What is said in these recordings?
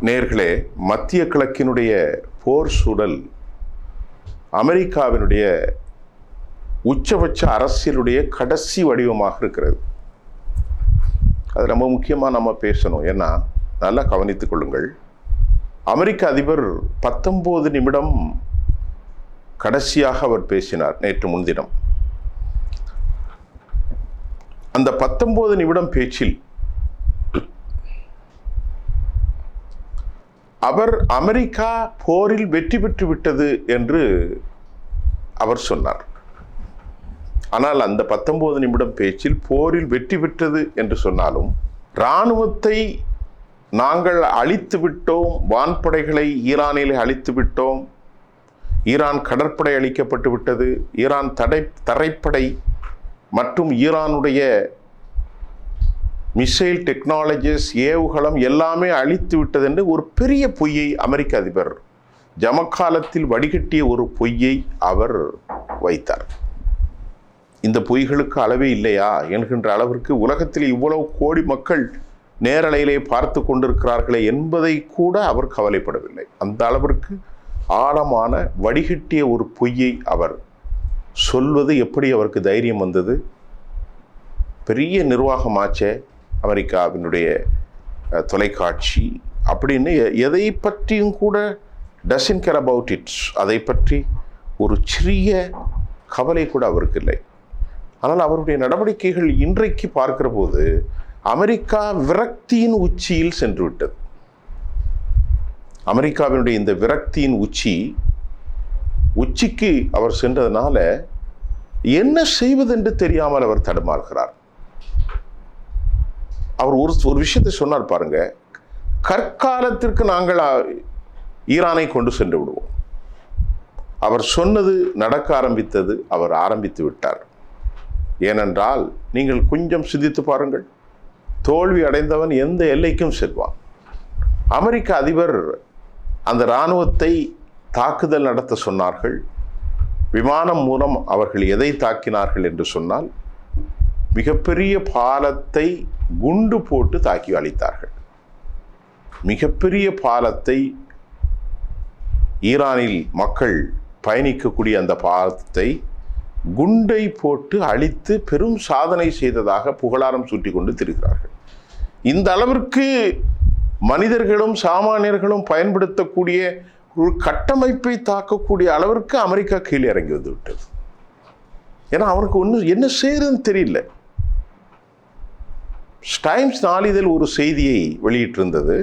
நேர்களே, மத்திய கிழக்கினுடைய போர் சூழல் அமெரிக்காவினுடைய உச்சபட்ச அரசியலுடைய கடைசி வடிவமாக இருக்கிறது. அது ரொம்ப முக்கியமாக நம்ம பேசணும். ஏன்னா நல்லா கவனித்துக் கொள்ளுங்கள். அமெரிக்க அதிபர் 19 நிமிடம் கடைசியாக அவர் பேசினார் நேற்று முன்தினம். அந்த 19 நிமிடம் பேச்சில் அவர் அமெரிக்கா போரில் வெற்றி பெற்று விட்டது என்று அவர் சொன்னார். ஆனால் அந்த 19 நிமிடம் பேச்சில் போரில் வெற்றி பெற்றது என்று சொன்னாலும் இராணுவத்தை நாங்கள் அழித்து விட்டோம், வான்படைகளை ஈரானிலே அழித்து விட்டோம், ஈரான் கடற்படை அழிக்கப்பட்டு விட்டது, ஈரான் தரைப்படை மற்றும் ஈரானுடைய மிசைல் டெக்னாலஜிஸ் ஏவுகலம் எல்லாமே அழித்து விட்டது என்று ஒரு பெரிய பொய்யை அமெரிக்க அதிபர் ஜமக்காலத்தில் வடிகட்டிய ஒரு பொய்யை அவர் வைத்தார். இந்த பொய்களுக்கு அளவே இல்லையா என்கின்ற அளவிற்கு உலகத்தில் இவ்வளவு கோடி மக்கள் நேரலையிலே பார்த்து கொண்டிருக்கிறார்களே என்பதை கூட அவர் கவலைப்படவில்லை. அந்த அளவிற்கு ஆழமான வடிகட்டிய ஒரு பொய்யை அவர் சொல்வது எப்படி அவருக்கு தைரியம் வந்தது? பெரிய நிர்வாகமாச்சே அமெரிக்காவினுடைய தொலைக்காட்சி அப்படின்னு எதை பற்றியும் கூட டசன்ட் கேர் அபவுட் இட்ஸ், அதை பற்றி ஒரு சிறிய கவலை கூட அவருக்கு இல்லை. ஆனால் அவருடைய நடவடிக்கைகள் இன்றைக்கு பார்க்கிற போது அமெரிக்கா விரக்தியின் உச்சியில் சென்று விட்டது. அமெரிக்காவினுடைய இந்த விரக்தியின் உச்சிக்கு அவர் சென்றதுனால என்ன செய்வதென்று தெரியாமல் அவர் தடுமாறுகிறார். அவர் ஒரு விஷயத்தை சொன்னார் பாருங்க, கற்காலத்திற்கு நாங்கள் ஈரானை கொண்டு சென்று விடுவோம். அவர் சொன்னது நடக்க ஆரம்பித்தது, அவர் ஆரம்பித்து விட்டார். ஏனென்றால் நீங்கள் கொஞ்சம் சிந்தித்து பாருங்கள், தோல்வி அடைந்தவன் எந்த எல்லைக்கும் செல்வான். அமெரிக்க அதிபர் அந்த இராணுவத்தை தாக்குதல் நடத்த சொன்னார்கள். விமானம் மூலம் அவர்கள் எதை தாக்கினார்கள் என்று சொன்னால் மிகப்பெரிய பாலத்தை குண்டு போட்டு தாக்கி அழித்தார்கள். மிகப்பெரிய பாலத்தை, ஈரானில் மக்கள் பயணிக்கக்கூடிய அந்த பாலத்தை குண்டை போட்டு அழித்து பெரும் சாதனை செய்ததாக புகழாரம் சூட்டி கொண்டு திரிகிறார்கள். இந்த அளவிற்கு மனிதர்களும் சாமானியர்களும் பயன்படுத்தக்கூடிய ஒரு கட்டமைப்பை தாக்கக்கூடிய அளவிற்கு அமெரிக்கா கீழே இறங்கி வந்து விட்டது. ஏன்னா அவனுக்கு என்ன செய்யறதுன்னு தெரியல. டைம்ஸ் நாளிதழ் ஒரு செய்தியை வெளியிட்டிருந்தது.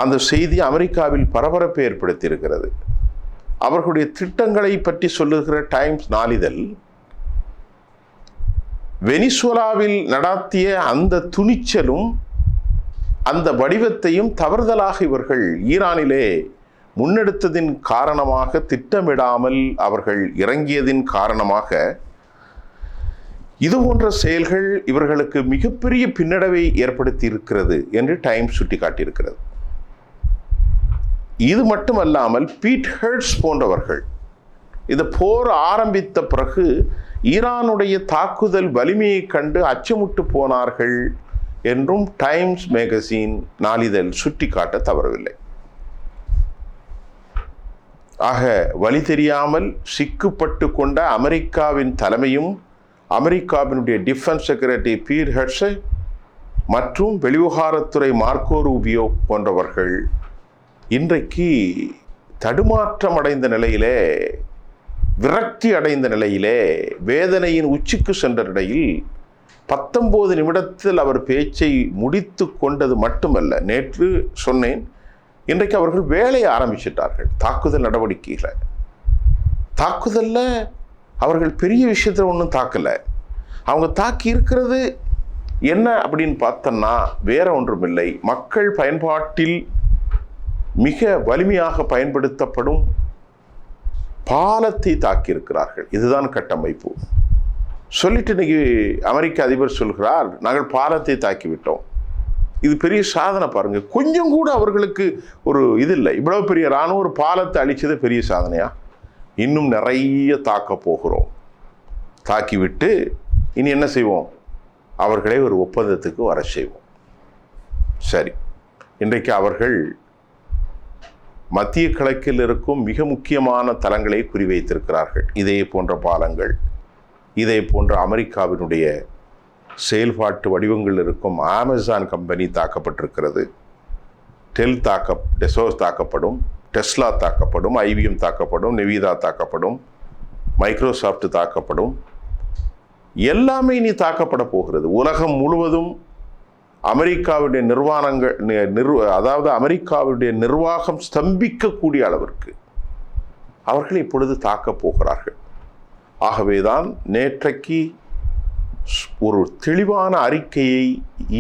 அந்த செய்தி அமெரிக்காவில் பரபரப்பை ஏற்படுத்தி இருக்கிறது. அவர்களுடைய திட்டங்களை பற்றி சொல்லுகிற டைம்ஸ் நாளிதழ் வெனிசுலாவில் நடாத்திய அந்த துணிச்சலும் அந்த வடிவத்தையும் தவறுதலாக இவர்கள் ஈரானிலே முன்னெடுத்ததின் காரணமாக, திட்டமிடாமல் அவர்கள் இறங்கியதின் காரணமாக இது போன்ற செயல்கள் இவர்களுக்கு மிகப்பெரிய பின்னடைவை ஏற்படுத்தி இருக்கிறது என்று டைம்ஸ் சுட்டிக்காட்டியிருக்கிறது. இது மட்டுமல்லாமல் பீட் ஹெர்ட்ஸ் போன்றவர்கள் இந்த போர் ஆரம்பித்த பிறகு ஈரானுடைய தாக்குதல் வலிமையை கண்டு அச்சமுட்டு போனார்கள் என்றும் டைம்ஸ் மேகசின் நாளிதழ் சுட்டிக்காட்ட தவறவில்லை. ஆக வழி தெரியாமல் சிக்குப்பட்டு கொண்ட அமெரிக்காவின் தலைமையும் அமெரிக்காவினுடைய டிஃபென்ஸ் செக்ரட்டரி பீட் ஹெர்ட்ஸ் மற்றும் வெளிவிவகாரத்துறை மார்க்கோ ரூபியோ போன்றவர்கள் இன்றைக்கு தடுமாற்றம் அடைந்த நிலையிலே, விரக்தி அடைந்த நிலையிலே, வேதனையின் உச்சிக்கு சென்ற நிலையில் 19 நிமிடத்தில் அவர் பேச்சை முடித்து கொண்டது மட்டுமல்ல, நேற்று சொன்னேன், இன்றைக்கு அவர்கள் வேலையை ஆரம்பிச்சிட்டார்கள். தாக்குதல் நடவடிக்கைகளை தாக்குதல்ல அவர்கள் பெரிய விஷயத்தில் ஒன்றும் தாக்கலை. அவங்க தாக்கி இருக்கிறது என்ன அப்படின்னு பார்த்தோன்னா வேற ஒன்றும் இல்லை, மக்கள் பயன்பாட்டில் மிக வலிமையாக பயன்படுத்தப்படும் பாலத்தை தாக்கியிருக்கிறார்கள். இதுதான் கட்டமைப்பு. சொல்லிட்டு இன்னைக்கு அமெரிக்க அதிபர் சொல்கிறார், நாங்கள் பாலத்தை தாக்கிவிட்டோம். இது பெரிய சாதனை பாருங்க. கொஞ்சம் கூட அவர்களுக்கு ஒரு இது இல்லை. இவ்வளவு பெரிய இராணுவ ஒரு பாலத்தை அழிச்சது பெரிய சாதனையா? இன்னும் நிறைய தாக்க போகிறோம். தாக்கிவிட்டு இனி என்ன செய்வோம்? அவர்களை ஒரு ஒப்பந்தத்துக்கு வர செய்வோம். சரி, இன்றைக்கு அவர்கள் மத்திய கிழக்கில் இருக்கும் மிக முக்கியமான தளங்களை குறிவைத்திருக்கிறார்கள். இதே போன்ற பாலங்கள், இதே போன்ற அமெரிக்காவினுடைய செயல்பாட்டு வடிவங்கள் இருக்கும் அமேசான் கம்பெனி தாக்கப்பட்டிருக்கிறது. டெசோஸ் தாக்கப்படும், டெஸ்லா தாக்கப்படும், ஐபிஎம் தாக்கப்படும், நிவிதா தாக்கப்படும், மைக்ரோசாஃப்ட் தாக்கப்படும். எல்லாமே இனி தாக்கப்பட போகிறது. உலகம் முழுவதும் அமெரிக்காவுடைய அமெரிக்காவுடைய நிர்வாகம் ஸ்தம்பிக்கக்கூடிய அளவிற்கு அவர்கள் இப்பொழுது தாக்கப் போகிறார்கள். ஆகவேதான் நேற்றைக்கு ஒரு தெளிவான அறிக்கையை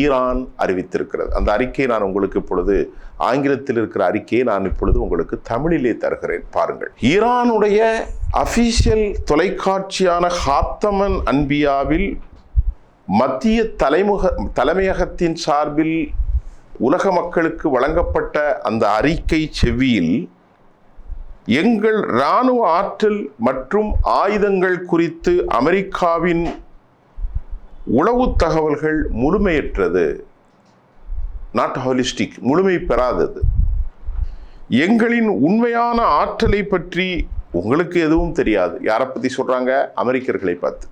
ஈரான் அறிவித்திருக்கிறது. அந்த அறிக்கையை நான் உங்களுக்கு இப்பொழுது ஆங்கிலத்தில் இருக்கிற அறிக்கையை நான் இப்பொழுது உங்களுக்கு தமிழிலே தருகிறேன், பாருங்கள். ஈரானுடைய அபிஷியல் தொலைக்காட்சியான ஹாத்தமன் அன்பியாவில் மத்திய தலைமையகத்தின் சார்பில் உலக மக்களுக்கு வழங்கப்பட்ட அந்த அறிக்கை செவ்வியில் எங்கள் இராணுவ ஆற்றல் மற்றும் ஆயுதங்கள் குறித்து அமெரிக்காவின் உளவு தகவல்கள் முழுமையற்றது, நாட் ஹோலிஸ்டிக், முழுமை பெறாதது. எங்களின் உண்மையான ஆற்றலை பற்றி உங்களுக்கு எதுவும் தெரியாது. யாரை பற்றி சொல்றாங்க? அமெரிக்கர்களை பார்த்து.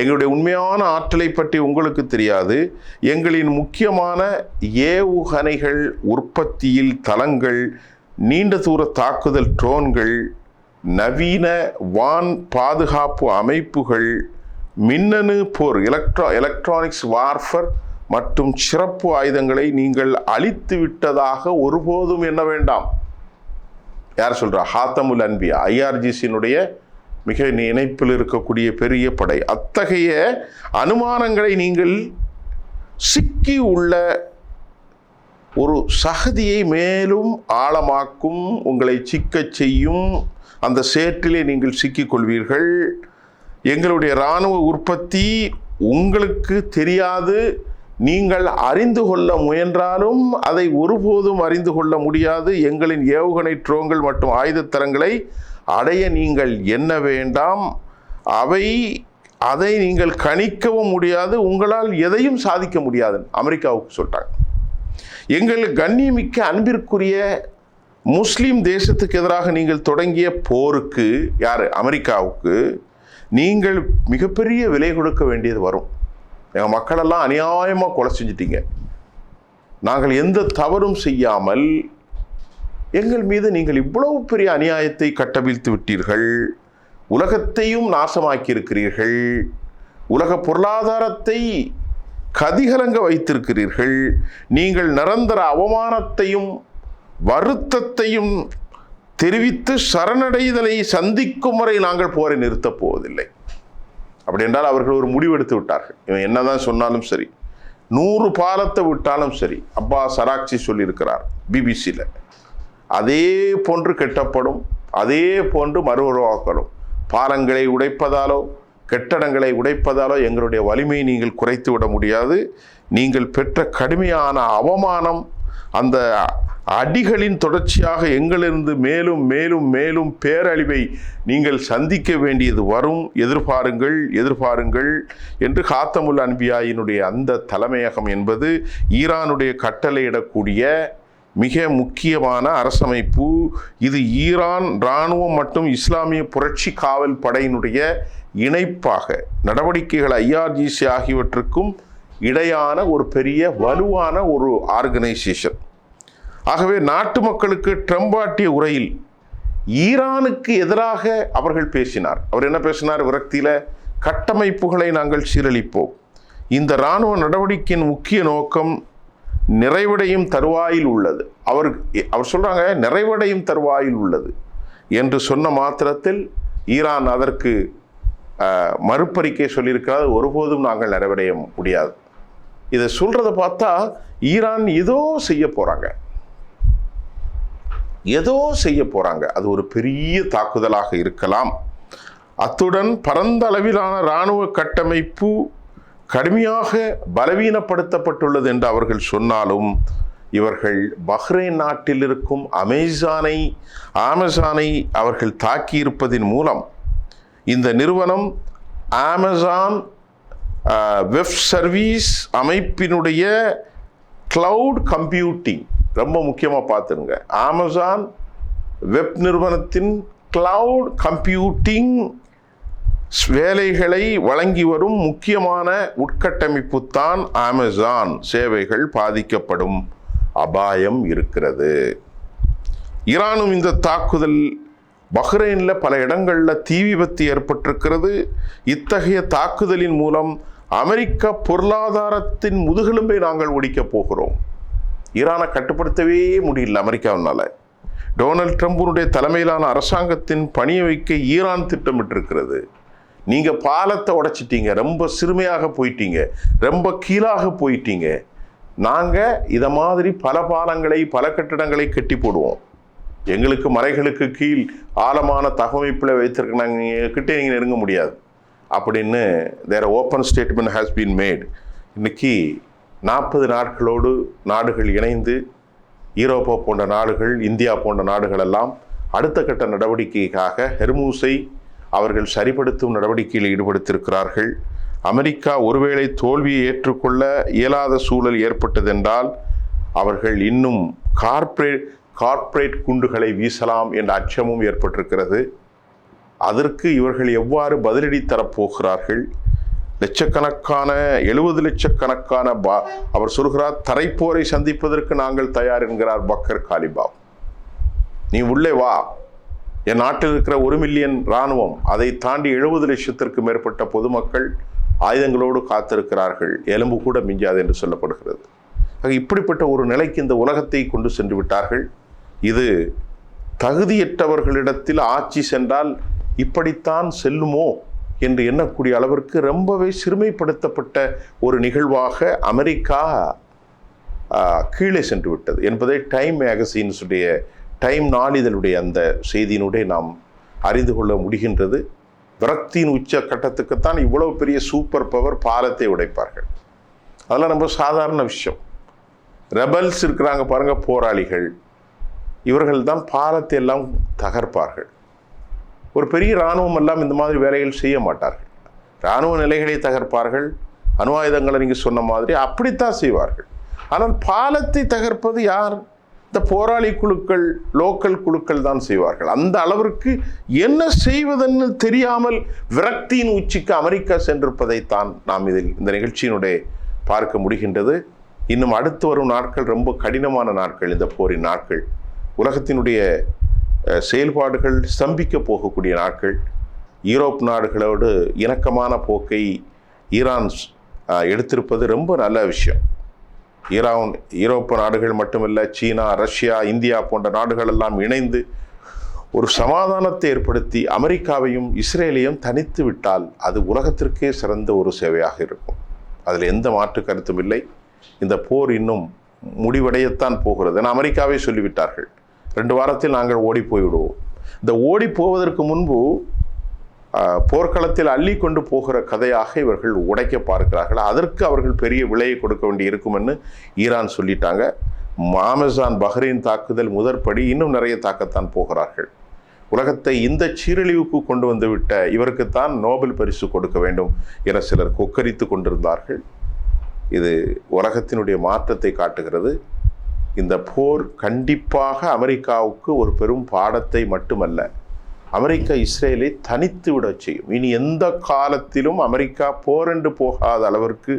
எங்களுடைய உண்மையான ஆற்றலை பற்றி உங்களுக்கு தெரியாது. எங்களின் முக்கியமான ஏவுகணைகள் உற்பத்தியில் தளங்கள், நீண்ட தூர தாக்குதல் ட்ரோன்கள், நவீன வான் பாதுகாப்பு அமைப்புகள், மின்னணு போர் எலக்ட்ரானிக்ஸ் வார்ஃபர் மற்றும் சிறப்பு ஆயுதங்களை நீங்கள் அழித்து விட்டதாக ஒருபோதும் எண்ண வேண்டாம். யார் சொல்றா? ஹாத்தமுல் அன்பியா, ஐஆர்ஜிசியினுடைய மிக இணைப்பில் இருக்கக்கூடிய பெரிய படை. அத்தகைய அனுமானங்களை நீங்கள் சிக்கி உள்ள ஒரு சகதியை மேலும் ஆழமாக்கும், உங்களை சிக்கச் செய்யும். அந்த சேற்றிலே நீங்கள் சிக்கிக் கொள்வீர்கள். எங்களுடைய இராணுவ உற்பத்தி உங்களுக்கு தெரியாது. நீங்கள் அறிந்து கொள்ள முயன்றாலும் அதை ஒருபோதும் அறிந்து கொள்ள முடியாது. எங்களின் ஏவுகணை ட்ரோன்கள் மற்றும் ஆயுதத்தரங்களை அடைய நீங்கள் எண்ண வேண்டாம். அதை நீங்கள் கணிக்கவும் முடியாது. உங்களால் எதையும் சாதிக்க முடியாது அமெரிக்காவுக்கு சொல்லிட்டாங்க. எங்கள் கண்ணியமிக்க அன்பிற்குரிய முஸ்லீம் தேசத்துக்கு எதிராக நீங்கள் தொடங்கிய போருக்கு, யார்? அமெரிக்காவுக்கு நீங்கள் மிகப்பெரிய விலை கொடுக்க வேண்டியது வரும். எங்கள் மக்களெல்லாம் அநியாயமாக கொலை செஞ்சிட்டீங்க. நாங்கள் எந்த தவறும் செய்யாமல் எங்கள் மீது நீங்கள் இவ்வளவு பெரிய அநியாயத்தை கட்டவிழ்த்து விட்டீர்கள். உலகத்தையும் நாசமாக்கி இருக்கிறீர்கள். உலக பொருளாதாரத்தை கதிகலங்க வைத்திருக்கிறீர்கள். நீங்கள் நிரந்தர அவமானத்தையும் வருத்தத்தையும் தெரிவித்து சரணடைதலை சந்திக்கும் வரை நாங்கள் போரை நிறுத்தப் போவதில்லை. அப்படி என்றால் அவர்கள் ஒரு முடிவெடுத்து விட்டார்கள். இவன் என்னதான் சொன்னாலும் சரி, 100 பாலத்தை விட்டாலும் சரி. அப்பாஸ் அராக்சி சொல்லியிருக்கிறார் பிபிசியில். அதே போன்று கெட்டப்படும், அதே போன்று மறுஉருவாக்கப்படும். பாலங்களை உடைப்பதாலோ கட்டடங்களை உடைப்பதாலோ எங்களுடைய வலிமையை நீங்கள் குறைத்து விட முடியாது. நீங்கள் பெற்ற கடுமையான அவமானம், அந்த அடிகளின் தொடர்ச்சியாக எங்களிருந்து மேலும் மேலும் மேலும் பேரழிவை நீங்கள் சந்திக்க வேண்டியது வரும். எதிர்பாருங்கள் என்று ஹாத்தமுல் அன்பியாயினுடைய அந்த தலைமையகம் என்பது ஈரானுடைய கட்டளையிடக்கூடிய மிக முக்கியமான அரசமைப்பு. இது ஈரான் இராணுவம் மற்றும் இஸ்லாமிய புரட்சி காவல் படையினுடைய இணைப்பாக நடவடிக்கைகள் ஐஆர்ஜிசி ஆகியவற்றுக்கும் இடையான ஒரு பெரிய வலுவான ஒரு ஆர்கனைசேஷன். ஆகவே நாட்டு மக்களுக்கு ட்ரம்ப் ஆட்டிய உரையில் ஈரானுக்கு எதிராக அவர்கள் பேசினார். அவர் என்ன பேசினார்? விரக்தியில், கட்டமைப்புகளை நாங்கள் சீரழிப்போம். இந்த இராணுவ நடவடிக்கையின் முக்கிய நோக்கம் நிறைவடையும் தருவாயில் உள்ளது. அவர் சொல்றாங்க நிறைவடையும் தருவாயில் உள்ளது என்று சொன்ன மாத்திரத்தில் ஈரான் அதற்கு மறுப்பறிக்கை சொல்லியிருக்கிறார். ஒருபோதும் நாங்கள் நிறைவடைய முடியாது. இதை சொல்றதை பார்த்தா ஈரான் ஏதோ செய்ய போறாங்க. அது ஒரு பெரிய தாக்குதலாக இருக்கலாம். அத்துடன் பரந்த அளவிலான இராணுவ கட்டமைப்பு கடுமையாக பலவீனப்படுத்தப்பட்டுள்ளது என்று அவர்கள் சொன்னாலும், இவர்கள் பஹ்ரைன் நாட்டில் இருக்கும் அமேசானை அவர்கள் தாக்கியிருப்பதின் மூலம் இந்த நிறுவனம் அமேசான் வெப் சர்வீஸ் அமைப்பினுடைய கிளவுட் கம்ப்யூட்டிங் ரொம்ப முக்கியமாக பார்த்துருங்க. அமேசான் வெப் நிறுவனத்தின் கிளவுட் கம்ப்யூட்டிங் வேலைகளை வழங்கி வரும் முக்கியமான உட்கட்டமைப்பு தான் அமேசான் சேவைகள் பாதிக்கப்படும் அபாயம் இருக்கிறது. ஈரானும் இந்த தாக்குதல், பஹ்ரைனில் பல இடங்களில் தீ விபத்து ஏற்பட்டிருக்கிறது. இத்தகைய தாக்குதலின் மூலம் அமெரிக்க பொருளாதாரத்தின் முதுகெலும்பை நாங்கள் ஒடிக்கப் போகிறோம். ஈரானை கட்டுப்படுத்தவே முடியல அமெரிக்காவினால. டொனால்ட் ட்ரம்பினுடைய தலைமையிலான அரசாங்கத்தின் பணியை வைக்க ஈரான் திட்டமிட்டிருக்கிறது. நீங்கள் பாலத்தை உடைச்சிட்டீங்க, ரொம்ப சிறுமையாக போயிட்டீங்க, ரொம்ப கீழாக போயிட்டீங்க. நாங்கள் இதை மாதிரி பல பாலங்களை பல கட்டிடங்களை கட்டி போடுவோம். எங்களுக்கு மலைகளுக்கு கீழ் ஆழமான தகவமைப்பில் வைத்திருக்க நாங்கள் கிட்டே நீங்கள் நெருங்க முடியாது அப்படின்னு their open statement has been made. இன்னைக்கு 40 நாட்களோடு நாடுகள் இணைந்து யூரோப்பா போன்ற நாடுகள், இந்தியா போன்ற நாடுகள் எல்லாம் அடுத்த கட்ட நடவடிக்கைக்காக ஹெர்மூஸை அவர்கள் சரிப்படுத்தும் நடவடிக்கையில் ஈடுபடுத்தியிருக்கிறார்கள். அமெரிக்கா ஒருவேளை தோல்வியை ஏற்றுக்கொள்ள இயலாத சூழல் ஏற்பட்டதென்றால் அவர்கள் இன்னும் கார்ப்பரேட் குண்டுகளை வீசலாம் என்ற அச்சமும் ஏற்பட்டிருக்கிறது. அதற்கு இவர்கள் எவ்வாறு பதிலடி தரப்போகிறார்கள்? லட்சக்கணக்கான 70 லட்சக்கணக்கான அவர் சொல்கிறார், தரைப்போரை சந்திப்பதற்கு நாங்கள் தயார் என்கிறார் பக்கர் காலிபாப். நீ உள்ளே வா, என் நாட்டில் இருக்கிற 1 மில்லியன் இராணுவம், அதை தாண்டி 70 லட்சத்திற்கு மேற்பட்ட பொதுமக்கள் ஆயுதங்களோடு காத்திருக்கிறார்கள், எலும்பு கூட மிஞ்சாது என்று சொல்லப்படுகிறது. இப்படிப்பட்ட ஒரு நிலைக்கு இந்த உலகத்தை கொண்டு சென்று விட்டார்கள். இது தகுதியற்றவர்களிடத்தில் ஆட்சி சென்றால் இப்படித்தான் செல்லுமோ என்று எண்ணக்கூடிய அளவிற்கு ரொம்பவே சிறுமைப்படுத்தப்பட்ட ஒரு நிகழ்வாக அமெரிக்கா கீழே சென்று விட்டது என்பதை டைம் மேகசின்ஸுடைய, டைம் நாளிதழுடைய அந்த செய்தியினுடைய நாம் அறிந்து கொள்ள முடிகின்றது. விரக்தியின் உச்ச கட்டத்துக்குத்தான் இவ்வளவு பெரிய சூப்பர் பவர் பாலத்தை உடைப்பார்கள். அதெல்லாம் ரொம்ப சாதாரண விஷயம். ரெபல்ஸ் இருக்கிறாங்க பாருங்க, போராளிகள், இவர்கள் தான் பாலத்தை எல்லாம் தகர்ப்பார்கள். ஒரு பெரிய இராணுவம் எல்லாம் இந்த மாதிரி வேலைகள் செய்ய மாட்டார்கள். இராணுவ நிலைகளை தகர்ப்பார்கள், அணு ஆயுதங்களை நீங்கள் சொன்ன மாதிரி அப்படித்தான் செய்வார்கள். ஆனால் பாலத்தை தகர்ப்பது யார்? இந்த போராளி குழுக்கள், லோக்கல் குழுக்கள் தான் செய்வார்கள். அந்த அளவிற்கு என்ன செய்வதென்னு தெரியாமல் விரக்தியின் உச்சிக்கு அமெரிக்கா சென்றிருப்பதைத்தான் நாம் இதில் இந்த நிகழ்ச்சியினுடைய பார்க்க முடிகின்றது. இன்னும் அடுத்து வரும் நாட்கள் ரொம்ப கடினமான நாட்கள். இந்த போரின் நாட்கள், உலகத்தினுடைய செயல்பாடுகள் ஸ்தம்பிக்க போகக்கூடிய நாட்கள். யூரோப் நாடுகளோடு இணக்கமான போக்கை ஈரான் எடுத்திருப்பது ரொம்ப நல்ல விஷயம். யூரோப்பு நாடுகள் மட்டுமல்ல, சீனா, ரஷ்யா, இந்தியா போன்ற நாடுகள் எல்லாம் இணைந்து ஒரு சமாதானத்தை ஏற்படுத்தி அமெரிக்காவையும் இஸ்ரேலையும் தனித்து விட்டால் அது உலகத்திற்கே சிறந்த ஒரு சேவையாக இருக்கும். அதில் எந்த மாற்று கருத்தும் இல்லை. இந்த போர் இன்னும் முடிவடையத்தான் போகிறது என அமெரிக்காவே சொல்லிவிட்டார்கள். 2 வாரத்தில் நாங்கள் ஓடி போய்விடுவோம். இந்த ஓடி போவதற்கு முன்பு போர்க்களத்தில் அள்ளி கொண்டு போகிற கதையாக இவர்கள் உடைக்க பார்க்கிறார்கள். அதற்கு அவர்கள் பெரிய விலையை கொடுக்க வேண்டி இருக்குமென்னு ஈரான் சொல்லிட்டாங்க. அமேசான் பஹ்ரைன் தாக்குதல் முதற்படி இன்னும் நிறைய தாக்கத்தான் போகிறார்கள். உலகத்தை இந்த சீரழிவுக்கு கொண்டு வந்து விட்ட இவருக்குத்தான் நோபல் பரிசு கொடுக்க வேண்டும் என சிலர் கொக்கரித்து கொண்டிருந்தார்கள். இது உலகத்தினுடைய மாற்றத்தை காட்டுகிறது. இந்த போர் கண்டிப்பாக அமெரிக்காவுக்கு ஒரு பெரும் பாடத்தை மட்டுமல்ல, அமெரிக்கா இஸ்ரேலை தனித்து விட செய்யும். இனி எந்த காலத்திலும் அமெரிக்கா போரென்று போகாத அளவிற்கு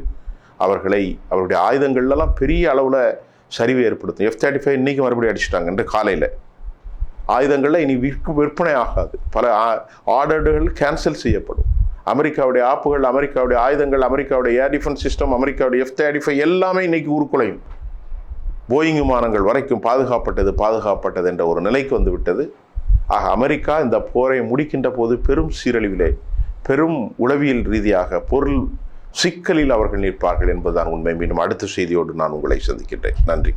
அவருடைய ஆயுதங்கள்லாம் பெரிய அளவில் சரிவை ஏற்படுத்தும். F-35 இன்னைக்கு மறுபடியும் அடிச்சுட்டாங்க. இன்று காலையில் ஆயுதங்களில் இனி விற்பனை ஆகாது. பல ஆர்டர்கள் கேன்சல் செய்யப்படும். அமெரிக்காவுடைய ஆப்புகள், அமெரிக்காவுடைய ஆயுதங்கள், அமெரிக்காவுடைய ஏர் டிஃபென்ஸ் சிஸ்டம், அமெரிக்காவுடைய F-35 எல்லாமே இன்னைக்கு உருக்குலையும். போயிங் விமானங்கள் வரைக்கும் பாதுகாப்பட்டது என்ற ஒரு நிலைக்கு வந்து விட்டது. ஆக அமெரிக்கா இந்த போரை முடிக்கின்ற போது பெரும் சீரழிவிலே, பெரும் உளவியல் ரீதியாக பொருள் சிக்கலில் அவர்கள் நிற்பார்கள் என்பதுதான் உண்மை. மீண்டும் அடுத்த செய்தியோடு நான் உங்களை சந்திக்கின்றேன். நன்றி.